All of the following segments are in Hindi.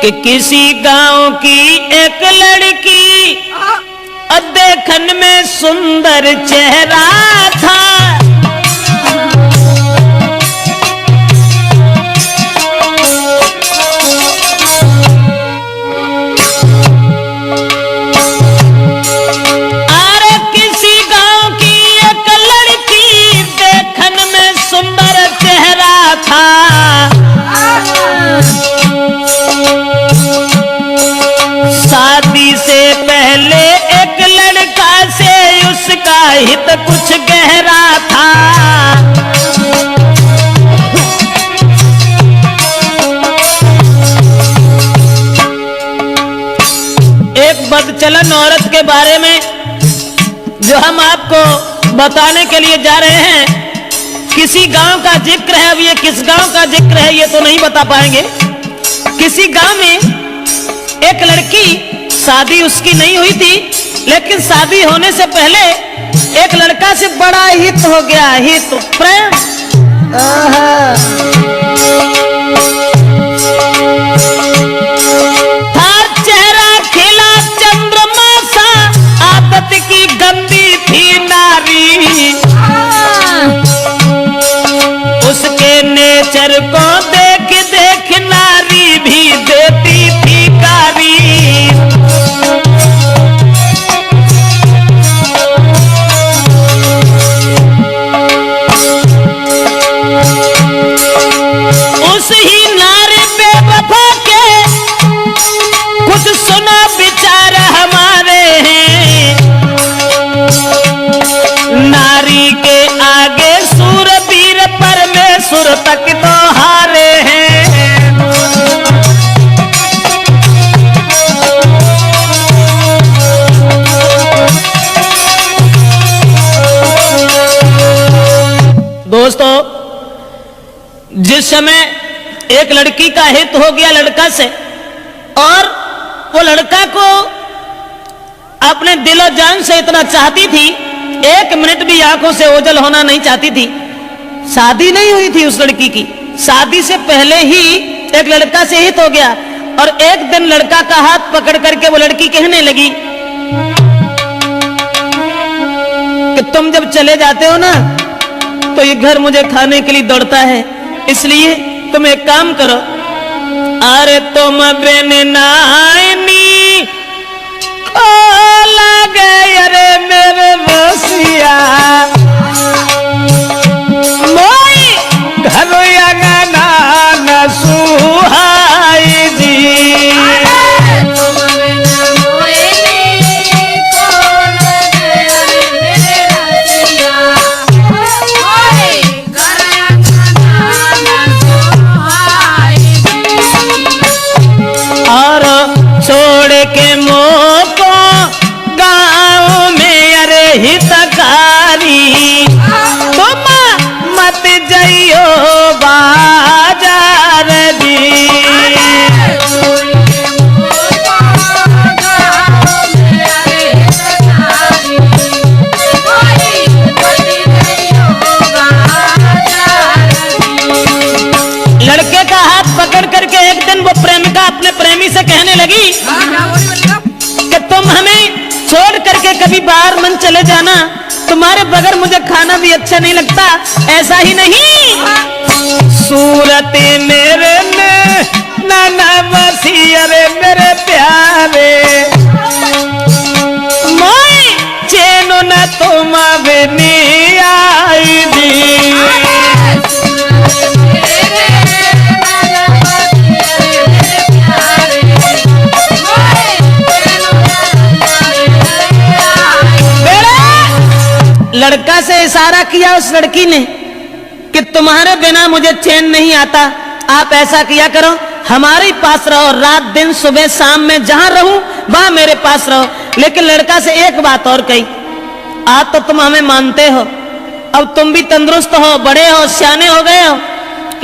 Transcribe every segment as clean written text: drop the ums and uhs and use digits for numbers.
कि किसी गांव की एक लड़की देखन में सुंदर चेहरा था। अरे किसी गांव की एक लड़की देखन में सुंदर चेहरा था। शादी से पहले एक लड़का से उसका हित कुछ गहरा था। एक बदचलन औरत के बारे में जो हम आपको बताने के लिए जा रहे हैं, किसी गांव का जिक्र है। अब ये किस गांव का जिक्र है ये तो नहीं बता पाएंगे। किसी गांव में एक लड़की, शादी उसकी नहीं हुई थी, लेकिन शादी होने से पहले एक लड़का से बड़ा हित हो गया, हित प्रेम। था चेहरा खिला चंद्रमा सा, आदत की गंदी थी नारी। उसके नेचर को देख देख नारी भी देती थी गारी। उस ही नारी बेवफा के कुछ सुना विचार हमारे हैं। नारी के आगे सूरवीर परमेश्वर तक तो हारे हैं। दोस्तों, जिस समय एक लड़की का हित हो गया लड़का से, और वो लड़का को अपने दिलो जान से इतना चाहती थी, एक मिनट भी आंखों से ओझल होना नहीं चाहती थी। शादी नहीं हुई थी उस लड़की की, शादी से पहले ही एक लड़का से हित हो गया। और एक दिन लड़का का हाथ पकड़ करके वो लड़की कहने लगी कि तुम जब चले जाते हो ना तो ये घर मुझे खाने के लिए दौड़ता है, इसलिए तुम एक काम करो, अरे तुम बिन नानी को लगे अरे मेरे बसिया मोई घर अंगना न सुहाई जी। के मोको गाँव में अरे हितकारी, तुम मत जाइयो बाजार दी। लड़के का हाथ पकड़ करके एक दिन वो प्रेमिका अपने प्रेमी से कहने लगी कि तुम हमें छोड़ करके कभी बाहर मन चले जाना, तुम्हारे बगैर मुझे खाना भी अच्छा नहीं लगता। ऐसा ही नहीं, सूरत मेरे में नाना बसी अरे मेरे प्यारे मोई चैनो न तुम बिनी आई दी। लड़का से इशारा किया उस लड़की ने कि तुम्हारे बिना मुझे चैन नहीं आता, आप ऐसा किया करो, हमारे ही पास रहो, रात दिन सुबह शाम में जहां रहूं वहां मेरे पास रहो। लेकिन लड़का से एक बात और कही, आज तो तुम हमें मानते हो, अब तुम भी तंदुरुस्त हो, बड़े हो, सियाने हो गए हो,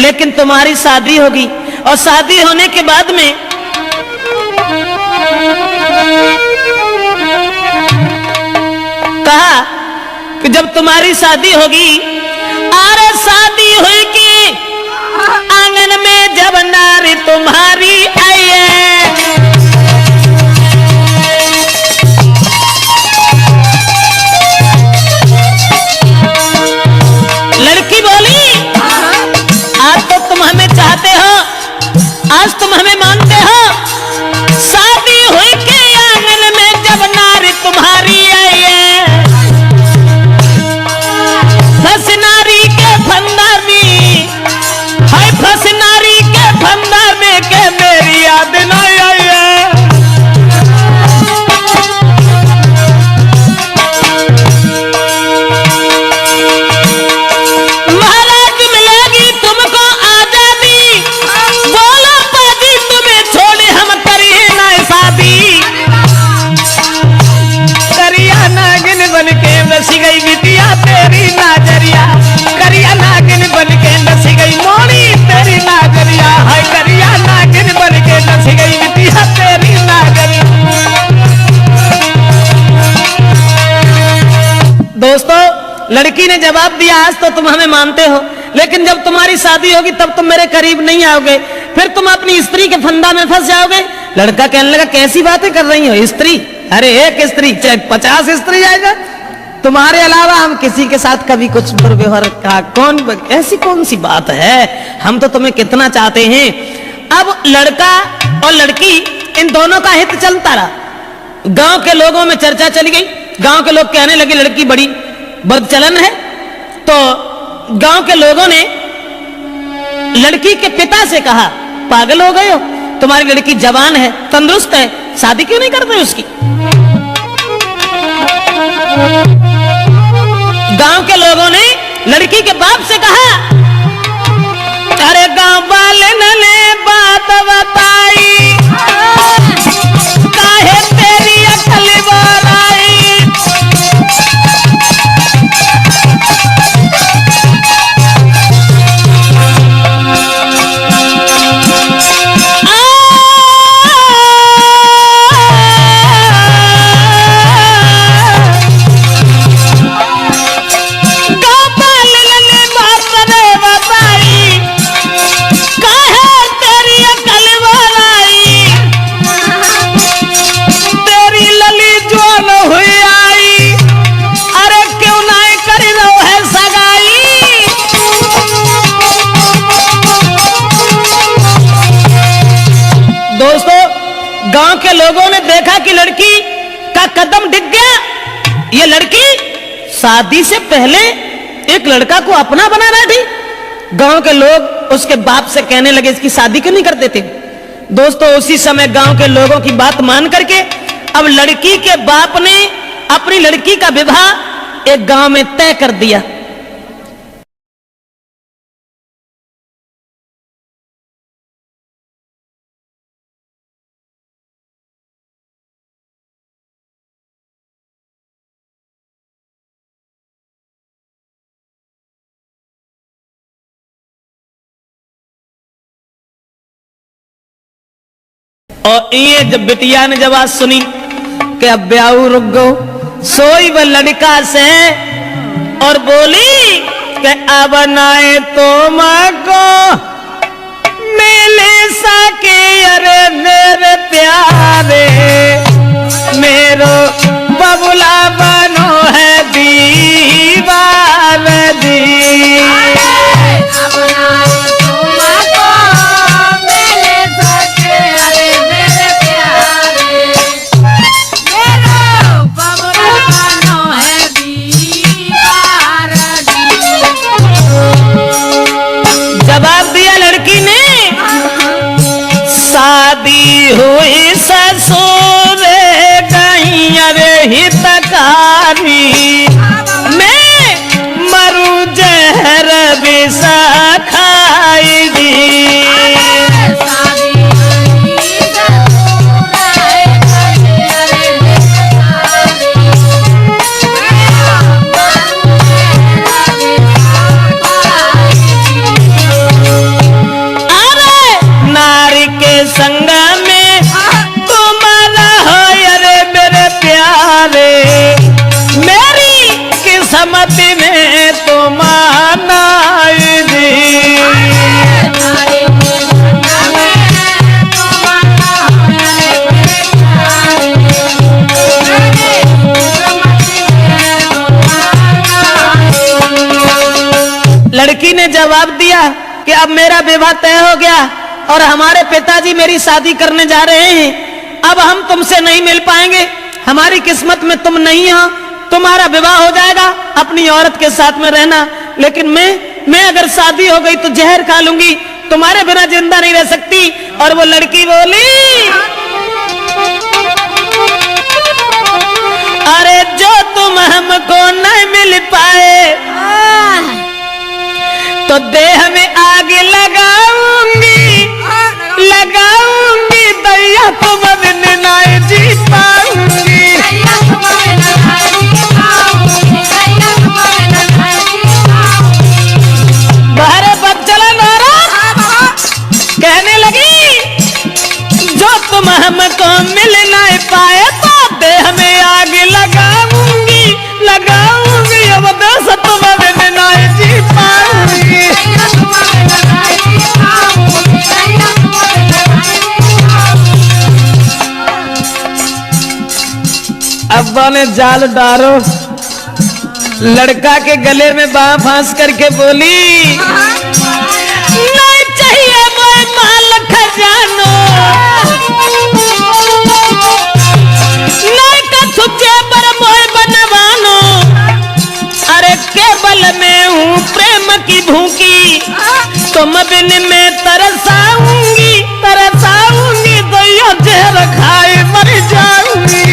लेकिन तुम्हारी शादी होगी, और शादी होने के बाद में कहा कि जब तुम्हारी शादी होगी, अरे शादी हुई कि आंगन में जब नारी तुम्हारी आई है, लड़की ने जवाब दिया, आज तो तुम हमें मानते हो, लेकिन जब तुम्हारी शादी होगी तब तुम मेरे करीब नहीं आओगे, फिर तुम अपनी स्त्री के फंदा में फंस जाओगे। लड़का कहने लगा, कैसी बातें कर रही हो, स्त्री? अरे एक स्त्री चाहे 50 स्त्री आएगा, तुम्हारे अलावा हम किसी के साथ कभी कुछ दुर्व्यवहार का ऐसी कौन सी बात है, हम तो तुम्हें कितना चाहते हैं। अब लड़का और लड़की इन दोनों का हित चलता रहा। गांव के लोगों में चर्चा चली गई, गांव के लोग कहने लगे लड़की बड़ी बदचलन है। तो गांव के लोगों ने लड़की के पिता से कहा, पागल हो गए हो, तुम्हारी लड़की जवान है, तंदुरुस्त है, शादी क्यों नहीं करते उसकी? गांव के लोगों ने लड़की के बाप से कहा, अरे गांव वाले ने बात बताई, काहे तेरी अकल बोराई। गांव के लोगों ने देखा कि लड़की का कदम डिग गया, ये लड़की शादी से पहले एक लड़का को अपना बना बैठी। गांव के लोग उसके बाप से कहने लगे, इसकी शादी क्यों नहीं कर देते? दोस्तों, उसी समय गांव के लोगों की बात मान करके अब लड़की के बाप ने अपनी लड़की का विवाह एक गांव में तय कर दिया। और ये जब बिटिया ने जब आज सुनी कि अब ब्याह रुक गो, सोई वह लड़का से और बोली कि अब नाए तो माँ को मिले सके, अरे मेरे प्यारे मेरो बबुला बनो है दीवार दी। शादी हुई ससुर गई अरे हितकारी, मैं मरू जहर विषा खाई दी। संग में तुम्हारा हो अरे मेरे प्यारे, मेरी किस्मत में तुम्हारा दी। लड़की ने जवाब दिया कि अब मेरा विवाह तय हो गया और हमारे पिताजी मेरी शादी करने जा रहे हैं, अब हम तुमसे नहीं मिल पाएंगे, हमारी किस्मत में तुम नहीं हो, तुम्हारा विवाह हो जाएगा, अपनी औरत के साथ में रहना, लेकिन मैं अगर शादी हो गई तो जहर खा लूंगी, तुम्हारे बिना जिंदा नहीं रह सकती। और वो लड़की बोली, अरे जो तुम हमको नहीं मिल पाए तो देह में आग लगाऊंगी दैया तुम नहीं जी पाऊंगी। बाहर बदचलन कहने लगी, जो तुम हमको मिल नहीं पाए तो देह में आग लगाऊंगी अब दस तो बाबा ने जाल डालो, लड़का के गले में बाह फांस करके बोली, नहीं चाहिए मोए माल खजानो, नहीं कछु जेबर मोए बनवानो, अरे केवल मैं हूँ प्रेम की भूखी, तुम बिन में तरसाऊंगी तरसाऊंगी, दैया जहर खाए मर जाऊंगी।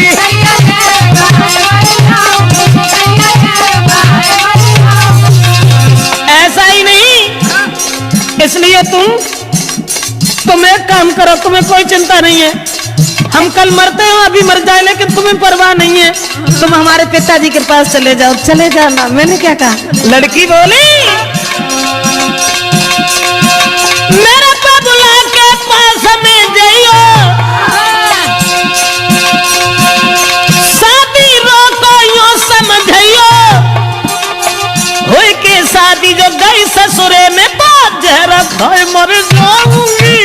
ऐसा ही नहीं, इसलिए तुम एक काम करो, तुम्हें कोई चिंता नहीं है, हम कल मरते हो अभी मर जाए, लेकिन तुम्हें परवाह नहीं है, तुम हमारे पिताजी के पास चले जाओ। चले जाना, मैंने क्या कहा? लड़की बोली, मेरे बबुला के पास में जाइयो, शादी रोको यूं समझियो, हुई के शादी जो गई ससुरे में, तो जहरा खाए मर जाऊंगी,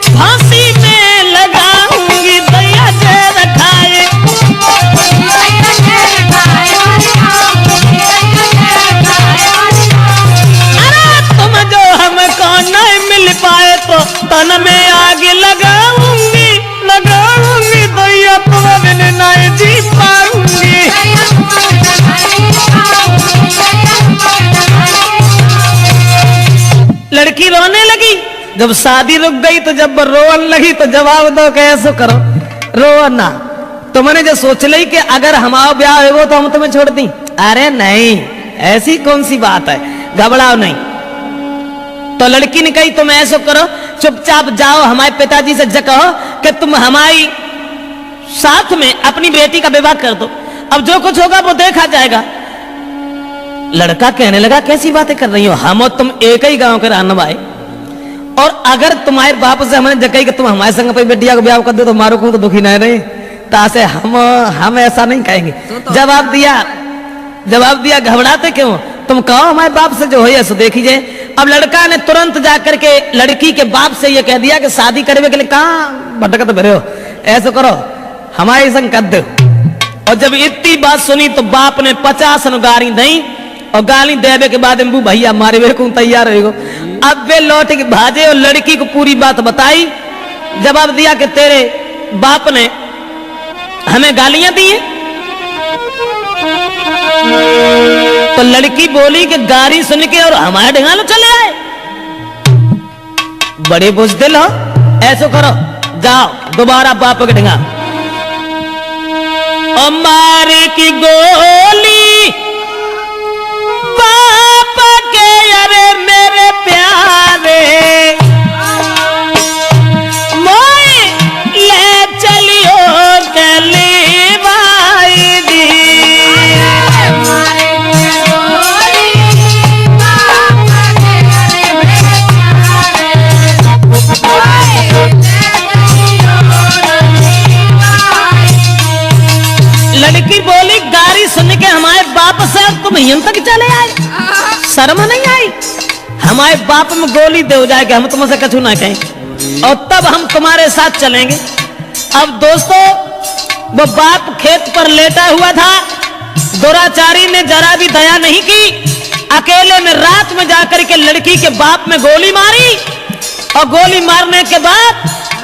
फांसी में लगाऊंगी, दैया जहर खाए। अरे तुम जो हमको नहीं मिल पाए तो तन में आग लगाऊंगी लगाऊंगी, दैया तुम बिन नहीं जी पाऊंगी। लड़की रोने लगी, जब शादी रुक गई तो जब रोन लगी तो जवाब दो कैसे करो, रो ना। तुमने जो सोच ली कि अगर हमारा ब्याह हो तो हम तुम्हें छोड़ दी, अरे नहीं, ऐसी कौन सी बात है, घबराओ नहीं। तो लड़की ने कही तुम ऐसा करो, चुपचाप जाओ हमारे पिताजी से कहो कि तुम हमारी साथ में अपनी बेटी का विवाह कर दो, अब जो कुछ होगा वो देखा जाएगा। लड़का कहने लगा कैसी बातें कर रही हो, हम और तुम एक ही गांव के रहने वाले, और अगर तुम्हारे बाप से हमने जगह कि तुम हमारे संग अपनी बेटिया को ब्याह कर दो तो मारो को तो दुखी नहीं रहे, तासे हम ऐसा नहीं कहेंगे। जवाब दिया घबराते क्यों, तुम कहो हमारे बाप से जो है सो देखिए। अब लड़का ने तुरंत जाकर के लड़की के बाप से ये कह दिया कि शादी करने के लिए कहाँ भटकत भरे हो, ऐसा करो हमारे संग कर दो। और जब इतनी बात सुनी तो बाप ने 50 गाली दी, और गाली देवे के बाद भैया मारे वे को तैयार हो। अब वे लौट के भाजे और लड़की को पूरी बात बताई, जवाब दिया कि तेरे बाप ने हमें गालियां दी हैं। तो लड़की बोली कि गाली सुन के और हमारे ढंगालो चले आए, बड़े बुजदिल हो, ऐसा करो जाओ दोबारा बाप के ढंगा, और मारे की गोली बाप के, अरे मेरे प्यारे मोए ले चलियो गली भाई दी। लड़की बोली गाली सुन के हमारे बाप से तुम यहां तक चले आए, शर्म नहीं आई? हमारे बाप में गोली दे हो जाएगा, हम तुमसे कछु ना कहें और तब हम तुम्हारे साथ चलेंगे। अब दोस्तों वो बाप खेत पर लेटा हुआ था, दुराचारी ने जरा भी दया नहीं की, अकेले में रात में जाकर के लड़की के बाप में गोली मारी, और गोली मारने के बाद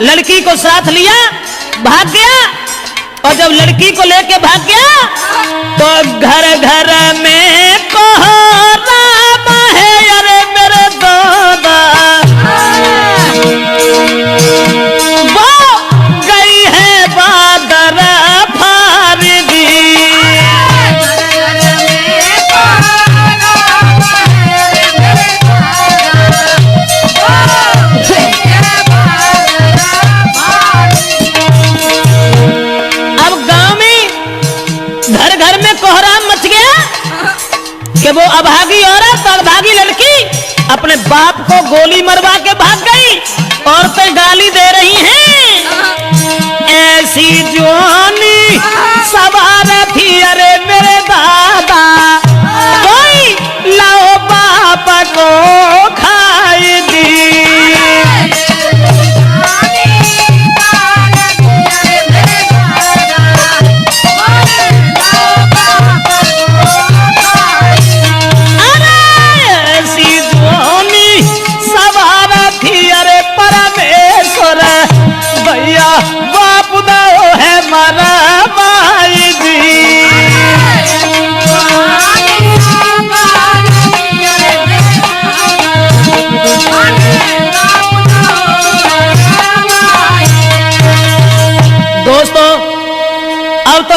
लड़की को साथ लिया भाग गया। और जब लड़की को लेके भाग गया तो घर घर में कोहराम है, अरे मेरे दादा वो गई है बादर फारदी। कि वो अभागी औरत और अभागी लड़की अपने बाप को गोली मरवा के भाग गई। औरतें गाली दे रही हैं, ऐसी जवानी सवार थी, अरे मेरे दादा कोई लाओ बाप को खाई दी।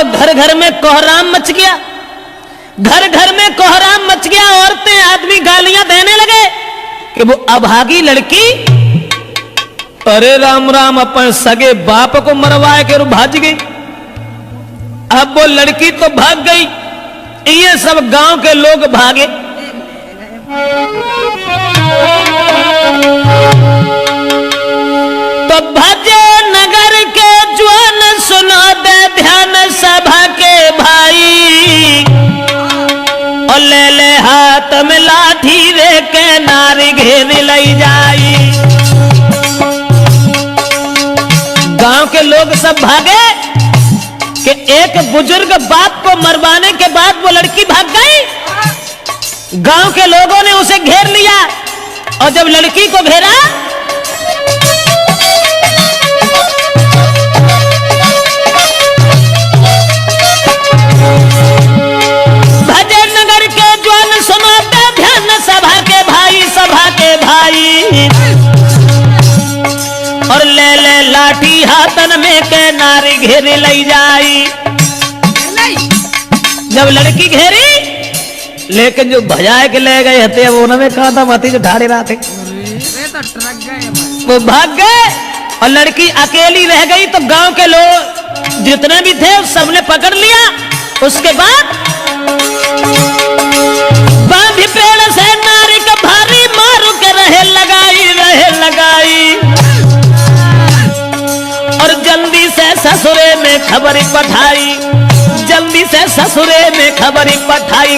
घर घर में कोहराम मच गया, घर घर में कोहराम मच गया। औरतें आदमी गालियां देने लगे कि वो अभागी लड़की, अरे राम राम, अपन सगे बाप को मरवाए के भाज गई। अब वो लड़की तो भाग गई, ये सब गांव के लोग भागे। तो भजे नगर के ज्वान सुनो दे ध्यान सभा के भाई, और ले ले हाथ में लाठी रे के नारी घेर लई जाई। गांव के लोग सब भागे कि एक बुजुर्ग बाप को मरवाने के बाद वो लड़की भाग गई। गांव के लोगों ने उसे घेर लिया, और जब लड़की को घेरा भजे नगर के ज्वान सुनाते ध्यान सभा के भाई, सभा के भाई, और ले ले लाठी हाथन में के नारी घेरे लई जाई। जब लड़की घेरी, लेकिन जो भजाए के ले गए हते वो उन्होंने कहा था मती जो ढाड़े रहा थे, वो भाग गए और लड़की अकेली रह गई। तो गांव के लोग जितने भी थे सबने पकड़ लिया। उसके बाद बांधी पेड़ से नारी का भारी मारू के रहे लगाई, और जल्दी से ससुरे में खबर पठाई, जल्दी से ससुरे में खबर पठाई।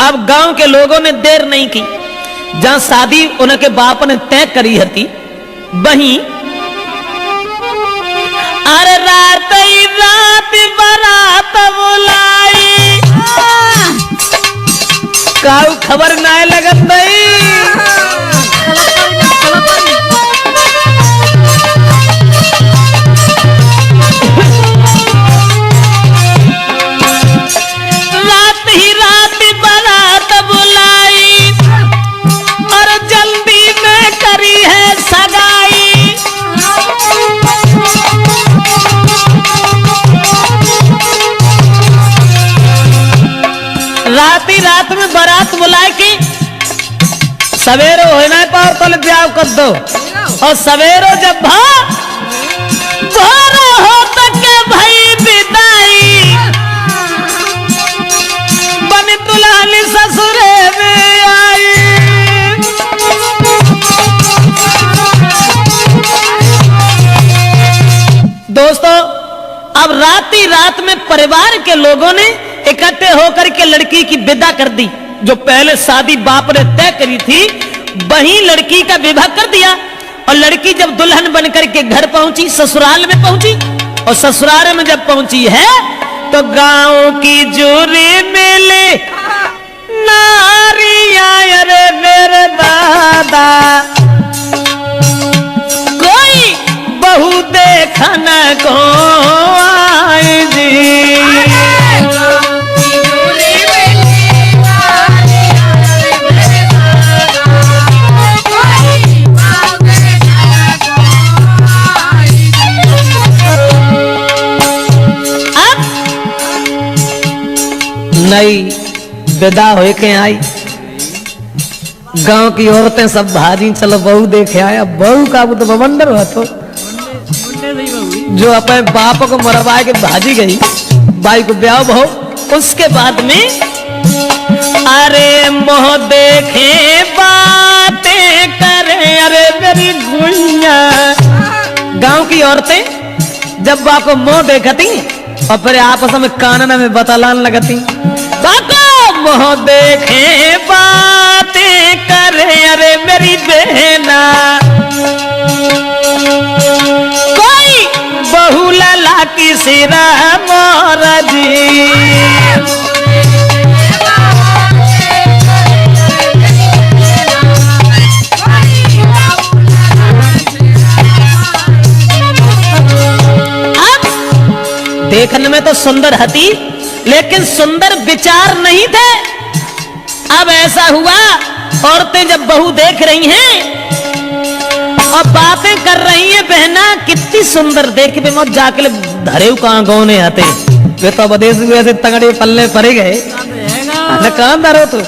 अब गांव के लोगों ने देर नहीं की, जहां शादी उनके बाप ने तय करी हती वहीं अरे रात ही रात बारात बुलाई, काऊ खबर ना लगत नहीं। रात ही रात बारात बुलाई, और जल्दी में करी है सगाई। रात में बारात बुलाए कि सवेरो होना पाओ तो ब्याह कर दो, और सवेरो जब हो तक के भाई विदाई, बन दुल्हन ससुरे में आई। दोस्तों, अब रात में परिवार के लोगों ने इकट्ठे होकर के लड़की की विदा कर दी। जो पहले शादी बाप ने तय करी थी वहीं लड़की का विवाह कर दिया। और लड़की जब दुल्हन बनकर के घर पहुंची, ससुराल में पहुंची, और ससुराल में जब पहुंची है तो गांव की जोरी मिले नारियां, अरे मेरे दादा कोई बहू देखन को आई जी। नई विदा हो के आई, गांव की औरतें सब भाजी, चलो बहू देखे आए। अब बहू का वो तो बवंडर हुआ, तो जो अपने बाप को मरवाए के भाजी गई, भाई को ब्याह बहू। उसके बाद में अरे मोह देखे बातें करे, अरे मेरी गुइया। गांव की औरतें जब बाप को मोह देखती और फिर आपस में कानन में बतलान लगती, बाको मोह देखे बातें करे, अरे मेरी बहना कोई बहू लला की सिरा मोरा जी। देखने में तो सुंदर हती, लेकिन सुंदर विचार नहीं थे। अब ऐसा हुआ औरतें जब बहू देख रही हैं और बातें कर रही हैं, बहना कितनी सुंदर देख के मत जाके धरे कहां गौने आते वे तो विदेश में ऐसे तगड़े पल्ले पड़े गए न कहां धरो तो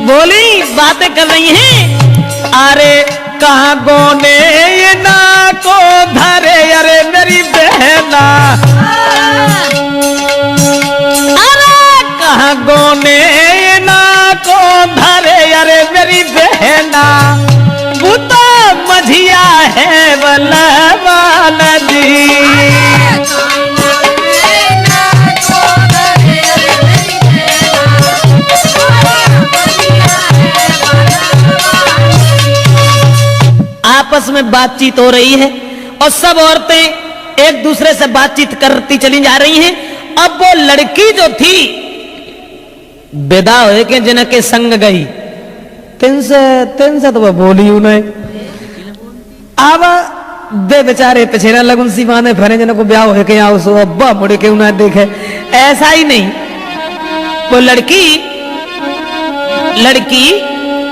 बोली बातें कर रही हैं। अरे कहां गौने ये ना को धरे अरे मेरी बहना, अरे कहां गौने ये ना को धरे अरे मेरी बहना, वो तो मझिया है बलवान जी। आपस में बातचीत हो रही है और सब औरतें एक दूसरे से बातचीत करती चली जा रही हैं। अब वो लड़की जो थी विदा हो के जिनके संग गई तिन से तो वह बोली उन्हें अब दे बेचारे पछेरा लगुन सी माने फरे जिनको ब्याह हो के आओ सो अब्बा मुड़ के उन्हें देखे, ऐसा ही नहीं। वो लड़की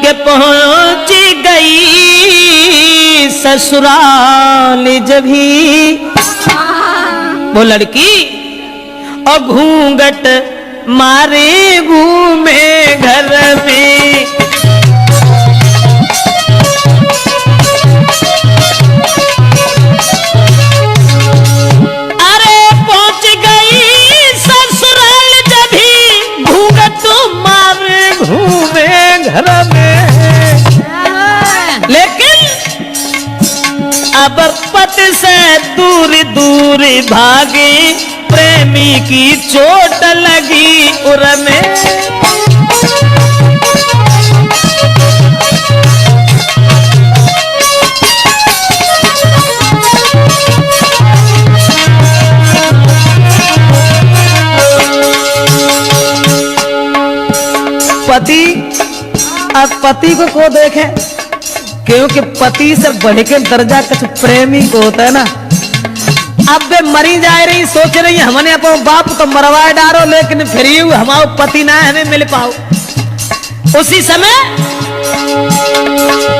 के पहुंच गई ससुराल जब ही, वो लड़की और घूंघट मारे घूमे घर में, अरे पहुंच गई ससुराल जब ही घूंघट मारे घूमे घर में। लेकिन अब पति से दूर दूर भागे प्रेमी की चोट लगी उर में। पति अब पति को देखे, क्योंकि पति से बढ़ के दर्जा कुछ प्रेमी को होता है ना। अब वे मरी जा रही सोच रही हमने अपना बाप तो मरवाए डारो, लेकिन फिर हमारा पति ना हमें मिल पाओ। उसी समय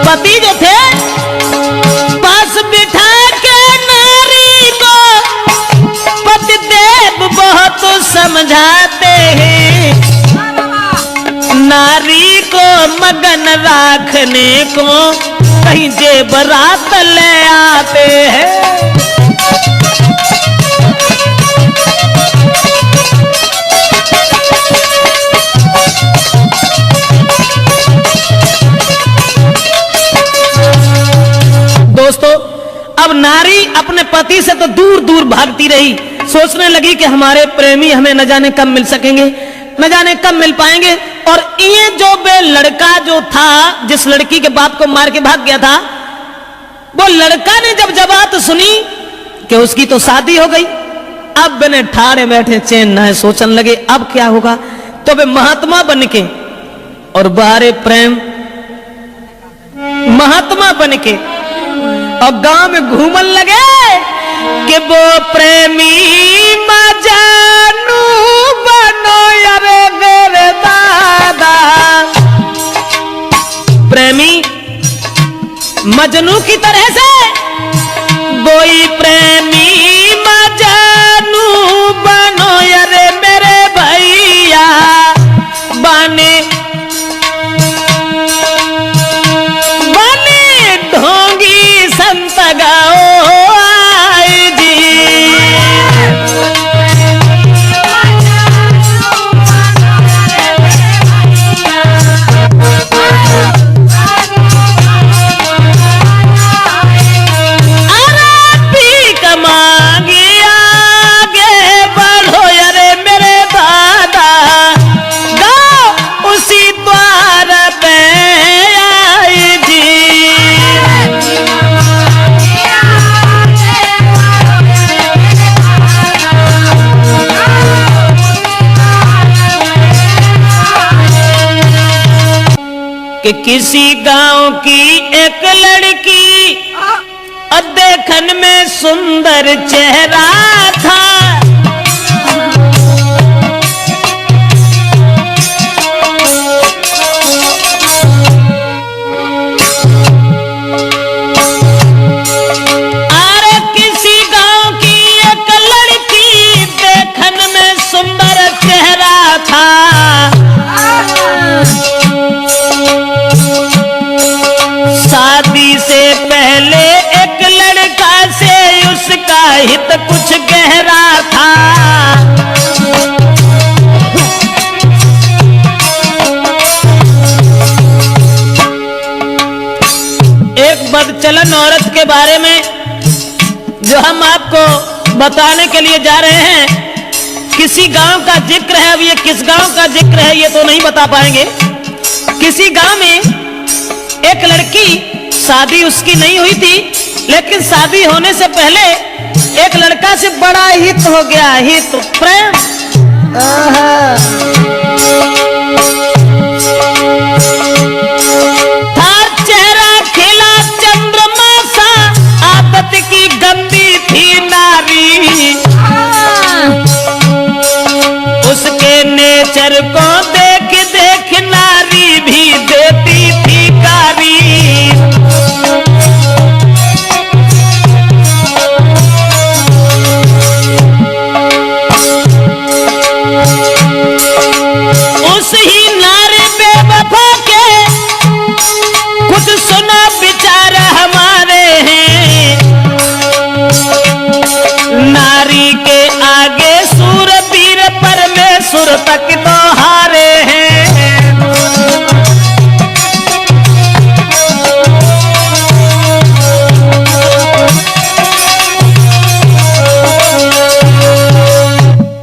पति जो थे पास बिठा के नारी को पति देव बहुत समझाते हैं, नारी को मगन रखने को कहीं जेबरात ले आते हैं। दोस्तों अब नारी अपने पति से तो दूर दूर भागती रही, सोचने लगी कि हमारे प्रेमी हमें न जाने कब मिल सकेंगे, न जाने कब मिल पाएंगे। और ये जो बे लड़का जो था जिस लड़की के बाप को मार के भाग गया था, वो लड़का ने जब बात सुनी कि उसकी तो शादी हो गई, अब बने ठाड़े बैठे चैन न है, सोचने लगे अब क्या होगा। तो वे महात्मा बन के और बारे प्रेम महात्मा बन के और गांव में घूमन लगे कि वो प्रेमी मजानू बनो यारे मेरे दादा। प्रेमी मजनू की तरह से कोई प्रेमी मजानू बनो यारे मेरे भैया बने ढोंगी संत गाओ आई जी। कि किसी गांव की एक लड़की देखन में सुंदर चेहरा था, हित कुछ गहरा था। एक बदचलन औरत के बारे में जो हम आपको बताने के लिए जा रहे हैं, किसी गांव का जिक्र है। अब ये किस गांव का जिक्र है ये तो नहीं बता पाएंगे। किसी गांव में एक लड़की, शादी उसकी नहीं हुई थी, लेकिन शादी होने से पहले एक लड़का से बड़ा हित हो गया, हित प्रेम। था चेहरा खिला चंद्रमा सा, आदत की गंदी थी नारी। उसके नेचर को देख देख नारी भी देती थी गारी। उस ही नारी बेवफा के कुछ सुना विचार हमारे हैं। नारी के आगे सूरवीर परमेश्वर तक तो हारे हैं।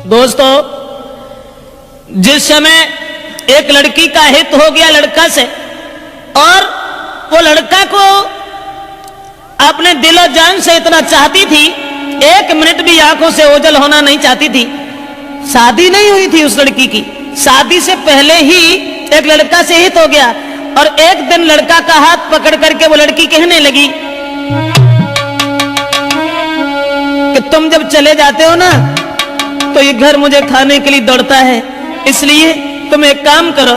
दोस्तों, जिस समय एक लड़की का हित हो गया लड़का से, और वो लड़का को अपने दिलो जान से इतना चाहती थी, एक मिनट भी आंखों से ओझल होना नहीं चाहती थी। शादी नहीं हुई थी उस लड़की की, शादी से पहले ही एक लड़का से हित हो गया। और एक दिन लड़का का हाथ पकड़ करके वो लड़की कहने लगी कि तुम जब चले जाते हो ना तो ये घर मुझे खाने के लिए दौड़ता है, इसलिए तुम एक काम करो,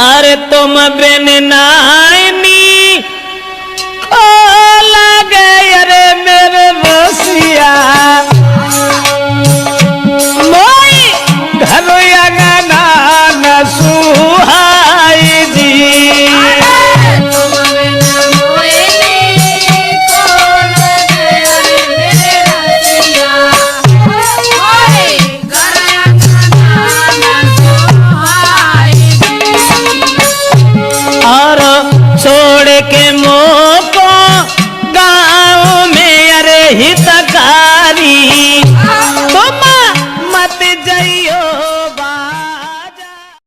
अरे तुम बिन नानी को लगे अरे मेरे रसिया, मोई घर आंगन